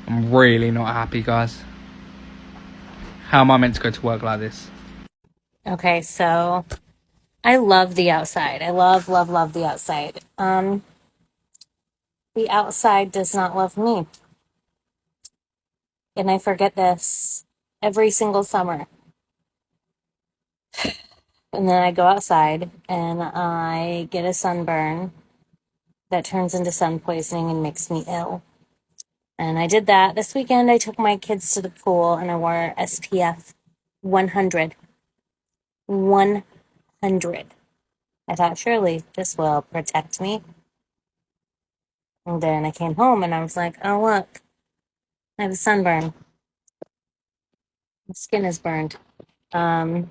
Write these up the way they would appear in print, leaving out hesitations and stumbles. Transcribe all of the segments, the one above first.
I'm really not happy, guys. How am I meant to go to work like this? Okay, so I love the outside. I love, love, love the outside. The outside does not love me. And I forget this every single summer. And then I go outside and I get a sunburn that turns into sun poisoning and makes me ill. And I did that. This weekend I took my kids to the pool and I wore SPF 100. 100. I thought surely this will protect me. And then I came home and I was like, oh look, I have a sunburn. My skin is burned. Um,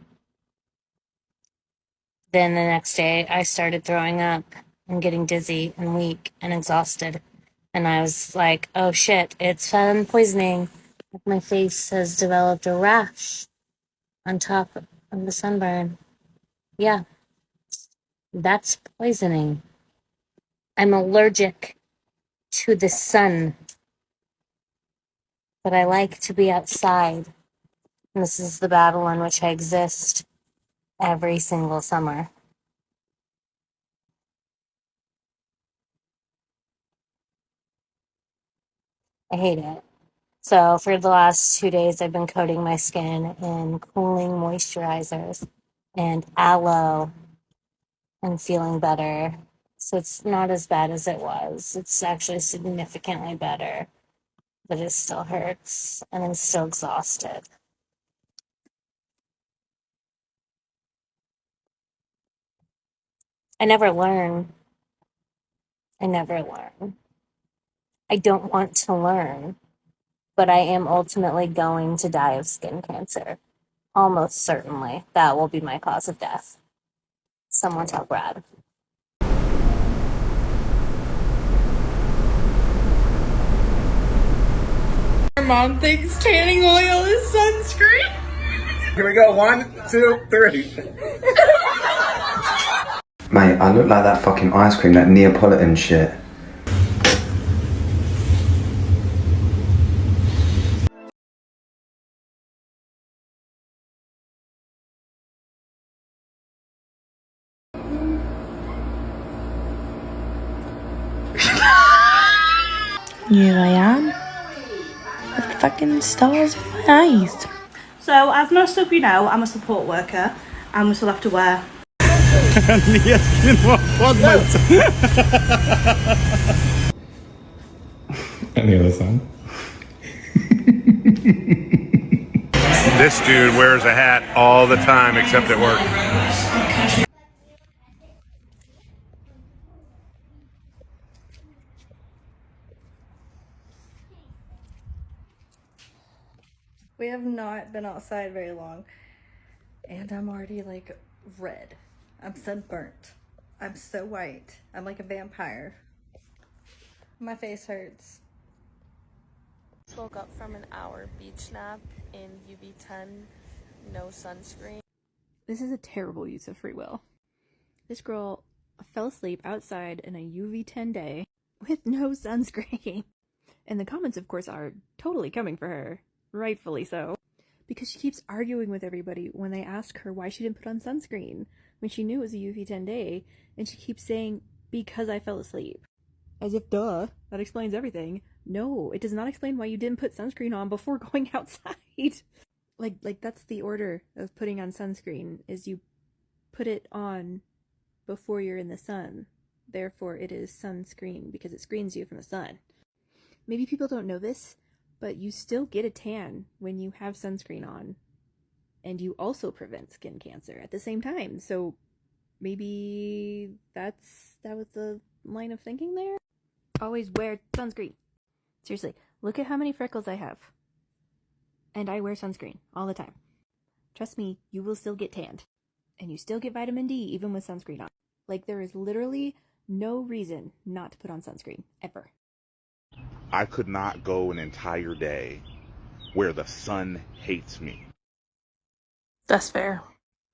then the next day I started throwing up and getting dizzy and weak and exhausted. And I was like, oh shit, it's sun poisoning. My face has developed a rash on top of the sunburn. Yeah, that's poisoning. I'm allergic to the sun, but I like to be outside. And this is the battle in which I exist every single summer. I hate it. So for the last 2 days, I've been coating my skin in cooling moisturizers and aloe and feeling better. So it's not as bad as it was. It's actually significantly better, but it still hurts and I'm still exhausted. I never learn. I never learn. I don't want to learn, but I am ultimately going to die of skin cancer. Almost certainly. That will be my cause of death. Someone tell Brad. Mom thinks tanning oil is sunscreen. Here we go. 1, 2, 3. Mate, I look like that fucking ice cream, that Neapolitan shit. Here I am, with fucking stars in my eyes. So, as most of you know, I'm a support worker, and we still have to wear. Any other song? This dude wears a hat all the time except at work. We have not been outside very long, and I'm already like red. I'm sunburnt. I'm so white. I'm like a vampire. My face hurts. Woke up from an hour beach nap in UV10, no sunscreen. This is a terrible use of free will. This girl fell asleep outside in a UV10 day with no sunscreen. And the comments, of course, are totally coming for her. Rightfully so. Because she keeps arguing with everybody when they ask her why she didn't put on sunscreen when she knew it was a UV10 day. And she keeps saying, because I fell asleep. As if, duh, that explains everything. No, it does not explain why you didn't put sunscreen on before going outside. Like that's the order of putting on sunscreen, is you put it on before you're in the sun. Therefore, it is sunscreen because it screens you from the sun. Maybe people don't know this, but you still get a tan when you have sunscreen on. And you also prevent skin cancer at the same time. So maybe that was the line of thinking there? Always wear sunscreen. Seriously, look at how many freckles I have. And I wear sunscreen all the time. Trust me, you will still get tanned. And you still get vitamin D even with sunscreen on. Like, there is literally no reason not to put on sunscreen, ever. I could not go an entire day where the sun hates me. That's fair.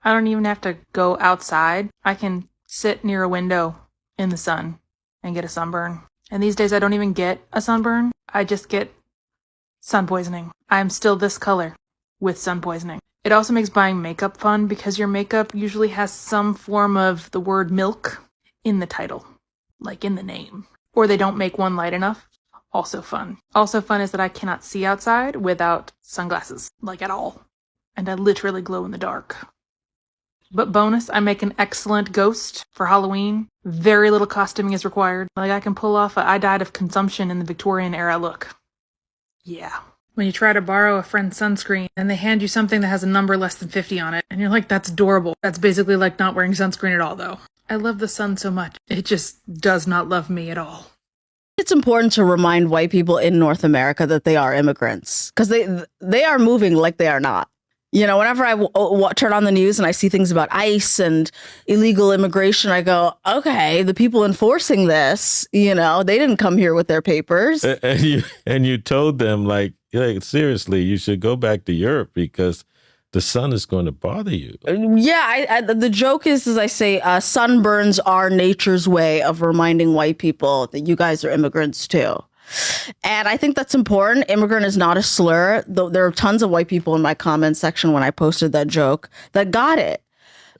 I don't even have to go outside. I can sit near a window in the sun and get a sunburn. And these days I don't even get a sunburn. I just get Sun poisoning. I'm still this color with sun poisoning. It also makes buying makeup fun because your makeup usually has some form of the word milk in the title, like in the name. Or they don't make one light enough. Also fun. Also fun is that I cannot see outside without sunglasses, like at all. And I literally glow in the dark. But bonus, I make an excellent ghost for Halloween. Very little costuming is required. Like I can pull off a I died of consumption in the Victorian era look. Yeah. When you try to borrow a friend's sunscreen and they hand you something that has a number less than 50 on it, and you're like, that's adorable. That's basically like not wearing sunscreen at all, though. I love the sun so much. It just does not love me at all. It's important to remind white people in North America that they are immigrants because they are moving like they are not. You know, whenever I turn on the news and I see things about ICE and illegal immigration, I go, okay, the people enforcing this, you know, they didn't come here with their papers. And you told them, like seriously, you should go back to Europe because the sun is going to bother you. Yeah, the joke is, as I say, sunburns are nature's way of reminding white people that you guys are immigrants too. And I think that's important. Immigrant is not a slur. Though there are tons of white people in my comment section when I posted that joke that got it.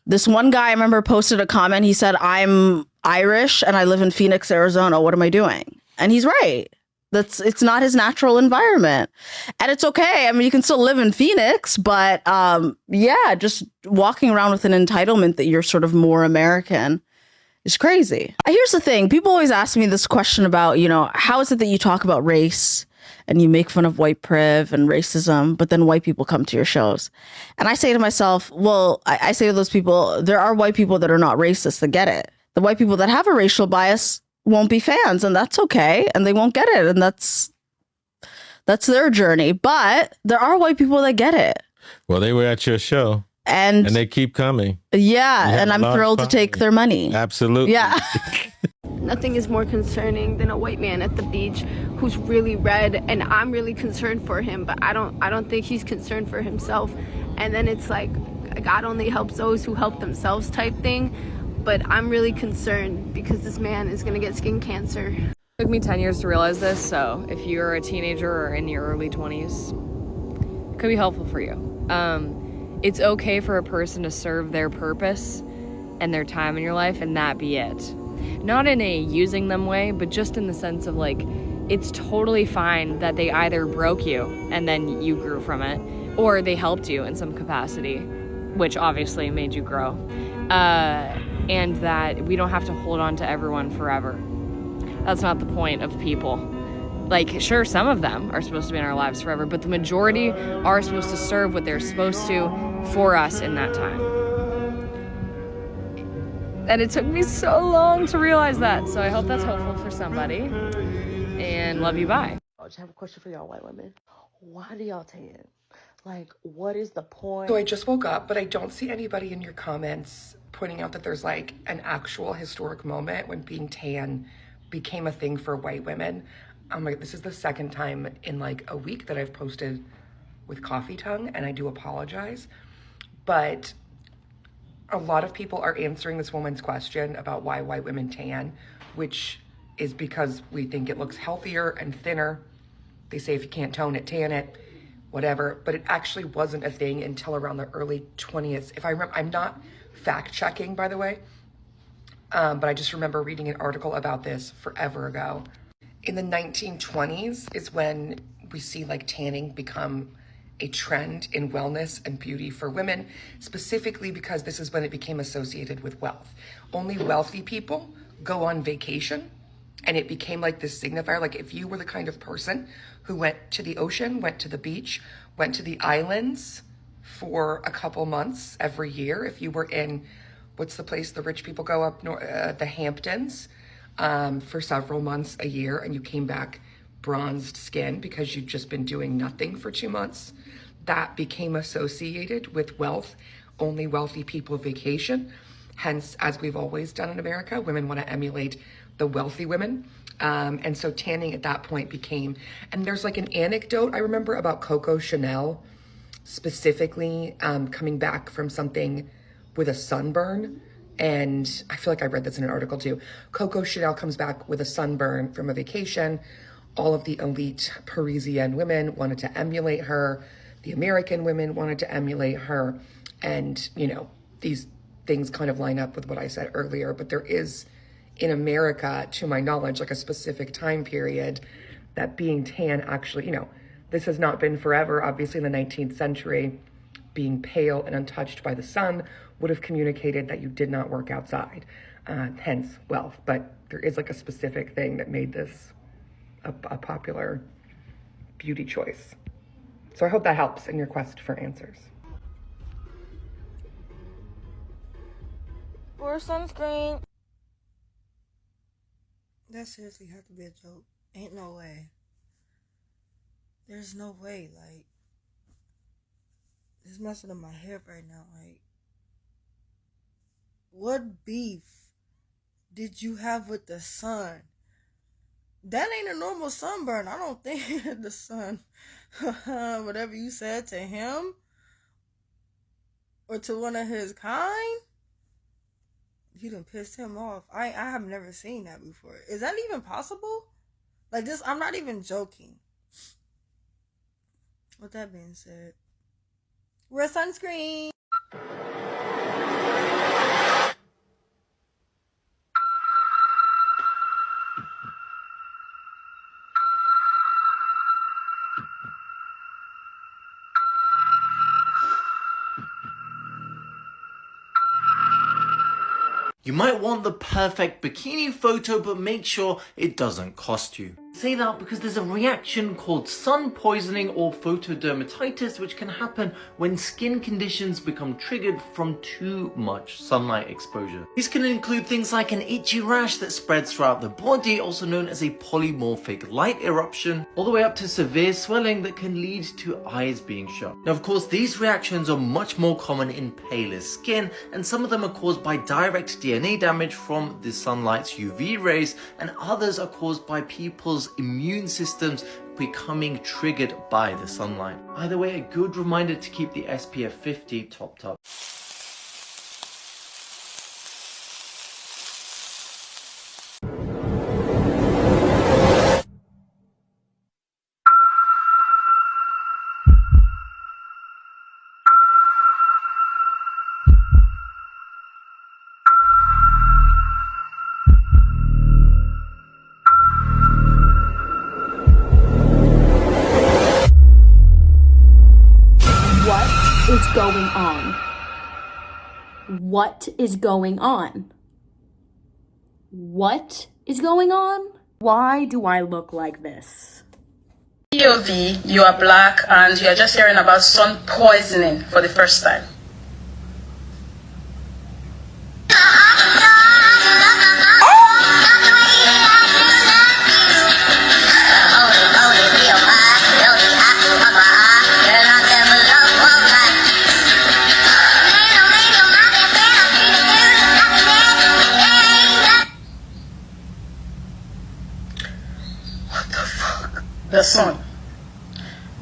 This one guy I remember posted a comment. He said, I'm Irish and I live in Phoenix, Arizona. What am I doing? And he's right. It's not his natural environment. And it's okay. I mean, you can still live in Phoenix, but yeah, just walking around with an entitlement that you're sort of more American is crazy. Here's the thing. People always ask me this question about, you know, how is it that you talk about race and you make fun of white priv and racism, but then white people come to your shows? And I say to myself, well, I say to those people, there are white people that are not racist that get it. The white people that have a racial bias won't be fans, and that's okay, and they won't get it, and that's their journey. But there are white people that get it. Well, they were at your show. And they keep coming. Yeah, and I'm thrilled to take their money. Absolutely. Yeah. Nothing is more concerning than a white man at the beach who's really red, and I'm really concerned for him, but I don't think he's concerned for himself. And then it's like God only helps those who help themselves type thing. But I'm really concerned because this man is gonna get skin cancer. It took me 10 years to realize this, so if you're a teenager or in your early 20s, it could be helpful for you. It's okay for a person to serve their purpose and their time in your life and that be it. Not in a using them way, but just in the sense of like, it's totally fine that they either broke you and then you grew from it, or they helped you in some capacity, which obviously made you grow. And that we don't have to hold on to everyone forever. That's not the point of people. Like, sure, some of them are supposed to be in our lives forever, but the majority are supposed to serve what they're supposed to for us in that time. And it took me so long to realize that, so I hope that's helpful for somebody. And love you, bye. I just have a question for y'all white women. Why do y'all tan? Like, what is the point? So I just woke up, but I don't see anybody in your comments pointing out that there's like an actual historic moment when being tan became a thing for white women. I'm like, this is the second time in like a week that I've posted with coffee tongue, and I do apologize. But a lot of people are answering this woman's question about why white women tan, which is because we think it looks healthier and thinner. They say if you can't tone it, tan it, whatever. But it actually wasn't a thing until around the early 20s. If I remember, I'm not fact checking, by the way, but I just remember reading an article about this forever ago. In the 1920s is when we see like tanning become a trend in wellness and beauty for women, specifically because this is when it became associated with wealth. Only wealthy people go on vacation, and it became like this signifier. Like if you were the kind of person who went to the ocean, went to the beach, went to the islands for a couple months every year, if you were in, what's the place the rich people go up north, the Hamptons, for several months a year, and you came back bronzed skin because you'd just been doing nothing for 2 months, that became associated with wealth. Only wealthy people vacation. Hence, as we've always done in America, women want to emulate the wealthy women. And so tanning at that point became, and there's like an anecdote I remember about Coco Chanel specifically coming back from something with a sunburn. And I feel like I read this in an article too. Coco Chanel comes back with a sunburn from a vacation all of the elite Parisian women wanted to emulate her. The American women wanted to emulate her. And, you know, these things kind of line up with what I said earlier. But there is, in America, to my knowledge, like a specific time period that being tan actually, you know, this has not been forever. Obviously, in the 19th century, being pale and untouched by the sun would have communicated that you did not work outside, hence wealth. But there is like a specific thing that made this a popular beauty choice. So I hope that helps in your quest for answers. Or sunscreen. That seriously had to be a joke. Ain't no way. There's no way, like, it's messing up my head right now, like, what beef did you have with the sun? That ain't a normal sunburn. I don't think the sun, whatever you said to him or to one of his kind, you done pissed him off. I have never seen that before. Is that even possible? Like this, I'm not even joking. With that being said, wear sunscreen. You might want the perfect bikini photo, but make sure it doesn't cost you. I say that because there's a reaction called sun poisoning or photodermatitis, which can happen when skin conditions become triggered from too much sunlight exposure. These can include things like an itchy rash that spreads throughout the body, also known as a polymorphic light eruption, all the way up to severe swelling that can lead to eyes being shut. Now, of course, these reactions are much more common in paler skin, and some of them are caused by direct DNA damage from the sunlight's UV rays, and others are caused by people's immune systems becoming triggered by the sunlight. Either way, a good reminder to keep the SPF 50 topped up. is going on? What is going on? What is going on? Why do I look like this? POV, you are black and you are just hearing about sun poisoning for the first time.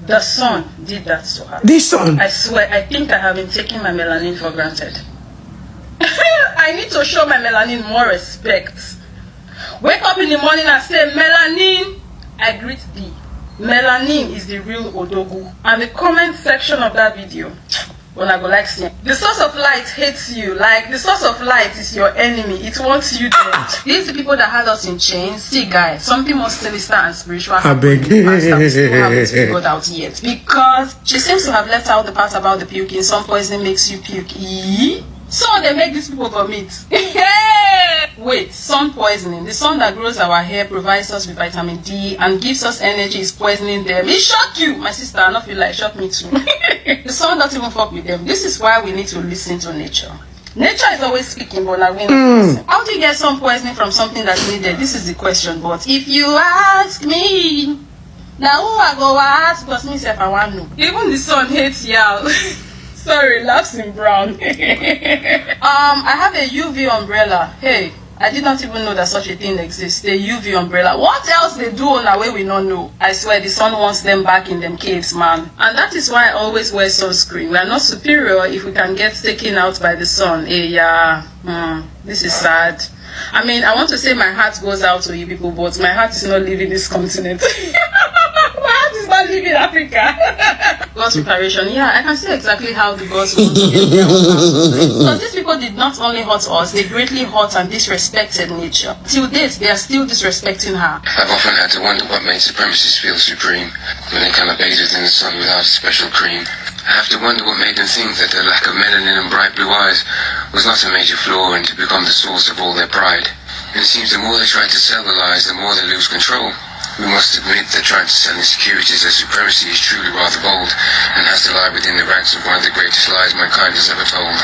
The sun did that to her. The sun? I swear, I think I have been taking my melanin for granted. I need to show my melanin more respect. Wake up in the morning and say, melanin, I greet thee. Melanin is the real Odogu. And the comment section of that video, when I go like saying, the source of light hates you. Like, the source of light is your enemy. It wants you dead. These are the people that had us in chains. See, guys, something more sinister and spiritual happened in the past that we still haven't figured out yet. Because she seems to have left out the part about the puking. Sun poisoning makes you puke. So they make these people vomit. Wait, sun poisoning. The sun that grows our hair provides us with vitamin D and gives us energy is poisoning them. It shocked you, my sister. I don't feel like it shocked me too. The sun doesn't even fuck with them. This is why we need to listen to nature. Nature is always speaking, but like we don't listen. How do you get sun poisoning from something that's needed? This is the question. But if you ask me, now who I go ask? Because me if I want to know. Even the sun hates y'all. Sorry, laughs in brown. I have a UV umbrella. Hey, I did not even know that such a thing exists. The UV umbrella. What else they do on our way we don't know? I swear the sun wants them back in them caves, man. And that is why I always wear sunscreen. We are not superior if we can get taken out by the sun. Hey, yeah. This is sad. I mean, I want to say my heart goes out to you people, but my heart is not leaving this continent. My heart is not leaving Africa. God's preparation. Yeah, I can see exactly how the gods want to get me out. Because these people did not only hurt us, they greatly hurt and disrespected nature. Till date, they are still disrespecting her. I've often had to wonder what made supremacists feel supreme when they kind of bathed in the sun without a special cream. I have to wonder what made them think that their lack of melanin and bright blue eyes was not a major flaw and to become the source of all their pride. And it seems the more they try to sell the lies, the more they lose control. We must admit that trying to sell insecurities as supremacy is truly rather bold and has to lie within the ranks of one of the greatest lies mankind has ever told.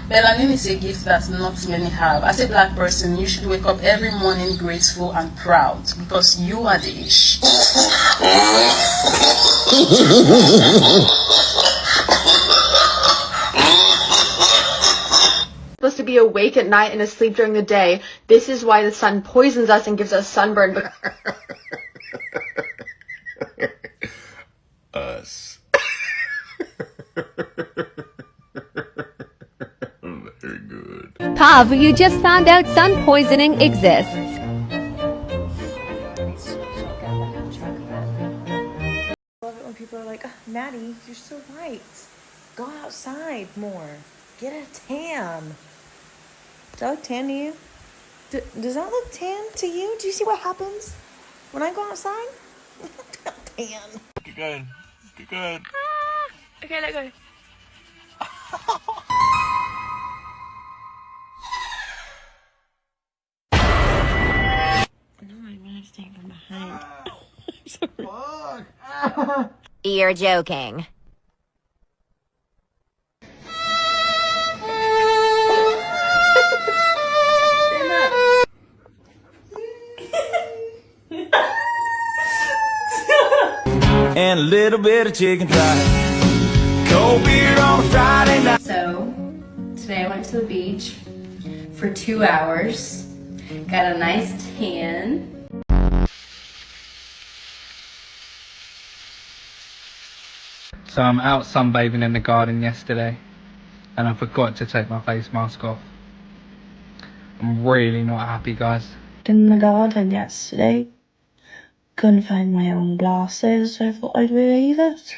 Melanin is a gift that not many have. As a black person, you should wake up every morning grateful and proud because you are the ish. Supposed to be awake at night and asleep during the day. This is why the sun poisons us and gives us sunburn. Us. Very good. Pav, you just found out sun poisoning exists. Love it when people are like, oh, Maddie, you're so white. Go outside more. Get a tan. Does that look tan to you? Does that look tan to you? Do you see what happens when I go outside? Tan. Get good. Get good. Okay, let go. No, I'm gonna have to take from behind. I'm sorry. You're joking. And a little bit of chicken fried, cold beer on a Friday night. So, today I went to the beach for 2 hours, got a nice tan. So I'm out sunbathing in the garden yesterday and I forgot to take my face mask off. I'm really not happy, guys. In the garden yesterday, couldn't find my own glasses, so I thought I'd believe it.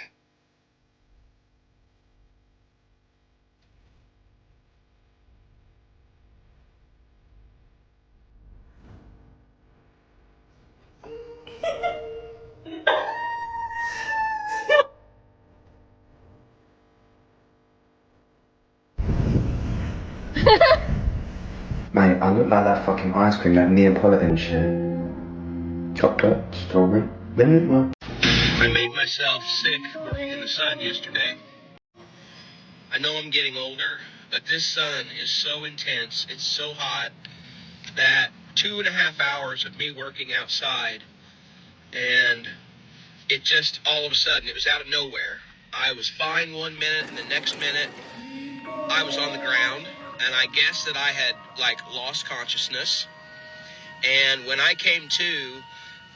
Mate, I look like that fucking ice cream, that Neapolitan shit. Chocolate, strawberry, vanilla. I made myself sick working in the sun yesterday. I know I'm getting older, but this sun is so intense, it's so hot, that 2.5 hours of me working outside, and it just, all of a sudden, it was out of nowhere. I was fine 1 minute, and the next minute, I was on the ground, and I guess that I had, like, lost consciousness. And when I came to,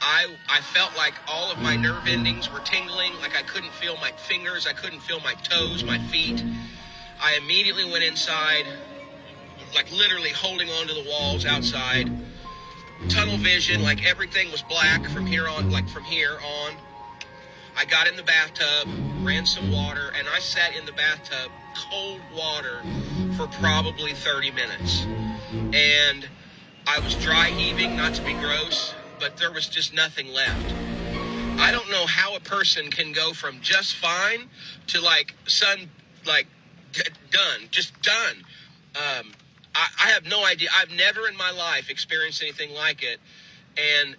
I felt like all of my nerve endings were tingling, like I couldn't feel my fingers, I couldn't feel my toes, my feet. I immediately went inside, like literally holding onto the walls outside. Tunnel vision, like everything was black from here on, like from here on. I got in the bathtub, ran some water, and I sat in the bathtub, cold water, for probably 30 minutes. And I was dry heaving, not to be gross, but there was just nothing left. I don't know how a person can go from just fine to like done, just done. I have no idea. I've never in my life experienced anything like it. And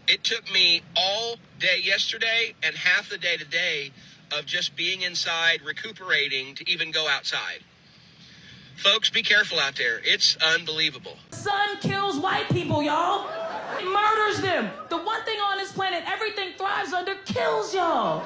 it took me all day yesterday and half the day today of just being inside, recuperating to even go outside. Folks, be careful out there. It's unbelievable. Sun kills white people, y'all. It murders them. The one thing on this planet everything thrives under kills y'all.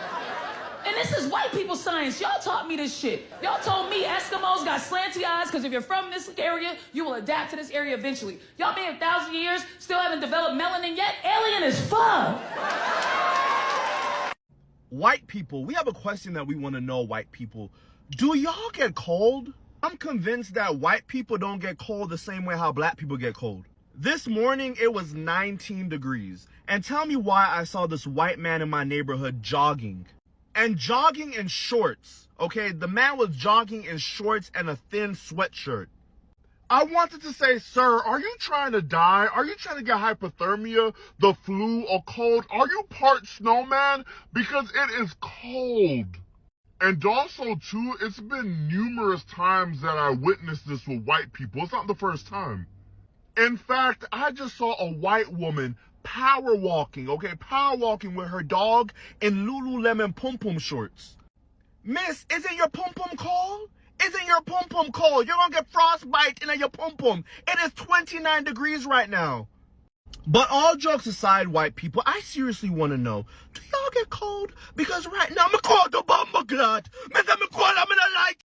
And this is white people science. Y'all taught me this shit. Y'all told me Eskimos got slanty eyes because if you're from this area, you will adapt to this area eventually. Y'all been 1,000 years, still haven't developed melanin yet? Alien as fuck. White people, we have a question that we want to know, white people. Do y'all get cold? I'm convinced that white people don't get cold the same way how black people get cold. This morning, it was 19 degrees. And tell me why I saw this white man in my neighborhood jogging. And jogging in shorts, okay? The man was jogging in shorts and a thin sweatshirt. I wanted to say, sir, are you trying to die? Are you trying to get hypothermia, the flu, or cold? Are you part snowman? Because it is cold. And also, too, it's been numerous times that I witnessed this with white people. It's not the first time. In fact, I just saw a white woman power walking with her dog in Lululemon pom-pom shorts. Miss, isn't your pom-pom cold? Isn't your pom-pom cold? You're gonna get frostbite in your pom-pom. It is 29 degrees right now. But all jokes aside, white people, I seriously want to know, do y'all get cold? Because right now, I'm cold, the bomb, God. I'm cold, I'm gonna like.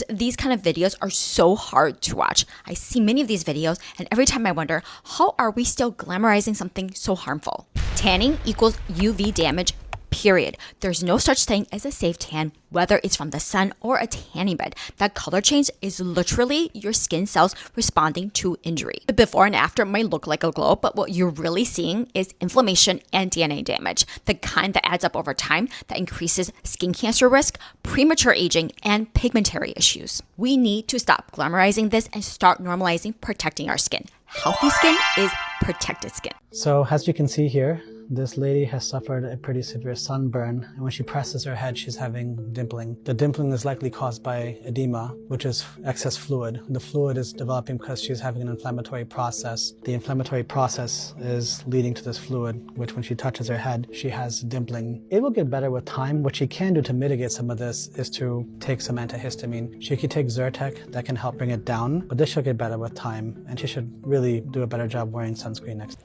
These kind of videos are so hard to watch. I see many of these videos, and every time I wonder, how are we still glamorizing something so harmful? Tanning equals UV damage, period. There's no such thing as a safe tan, whether it's from the sun or a tanning bed. That color change is literally your skin cells responding to injury. The before and after might look like a glow, but what you're really seeing is inflammation and DNA damage, the kind that adds up over time that increases skin cancer risk, premature aging, and pigmentary issues. We need to stop glamorizing this and start normalizing protecting our skin. Healthy skin is protected skin. So as you can see here, this lady has suffered a pretty severe sunburn, and when she presses her head, she's having dimpling. The dimpling is likely caused by edema, which is excess fluid. The fluid is developing because she's having an inflammatory process. The inflammatory process is leading to this fluid, which when she touches her head, she has dimpling. It will get better with time. What she can do to mitigate some of this is to take some antihistamine. She can take Zyrtec, that can help bring it down, but this should get better with time, and she should really do a better job wearing sunscreen next.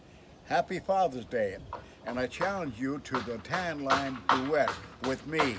Happy Father's Day, and I challenge you to the tan line duet with me.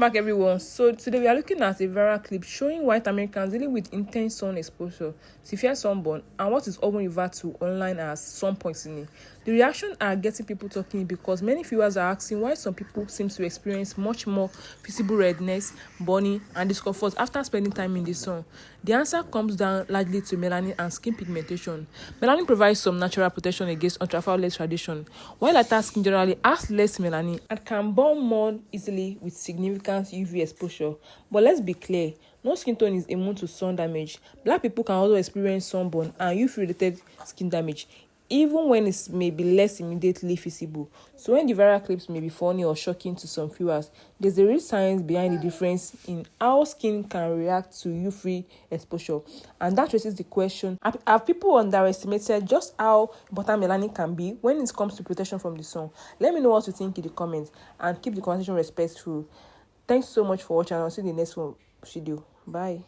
back, everyone. So today we are looking at a viral clip showing white Americans dealing with intense sun exposure, severe sunburn, and what is often referred to online as sun poisoning. The reactions are getting people talking because many viewers are asking why some people seem to experience much more visible redness, burning, and discomfort after spending time in the sun. The answer comes down largely to melanin and skin pigmentation. Melanin provides some natural protection against ultraviolet radiation, while lighter skin generally has less melanin and can burn more easily with significant UV exposure. But let's be clear, no skin tone is immune to sun damage. Black people can also experience sunburn and UV-related skin damage, even when it may be less immediately visible. So when the viral clips may be funny or shocking to some viewers, there's a real science behind the difference in how skin can react to UV exposure. And that raises the question, have people underestimated just how important melanin can be when it comes to protection from the sun? Let me know what you think in the comments and keep the conversation respectful. Thanks so much for watching, and I'll see you in the next video. Bye.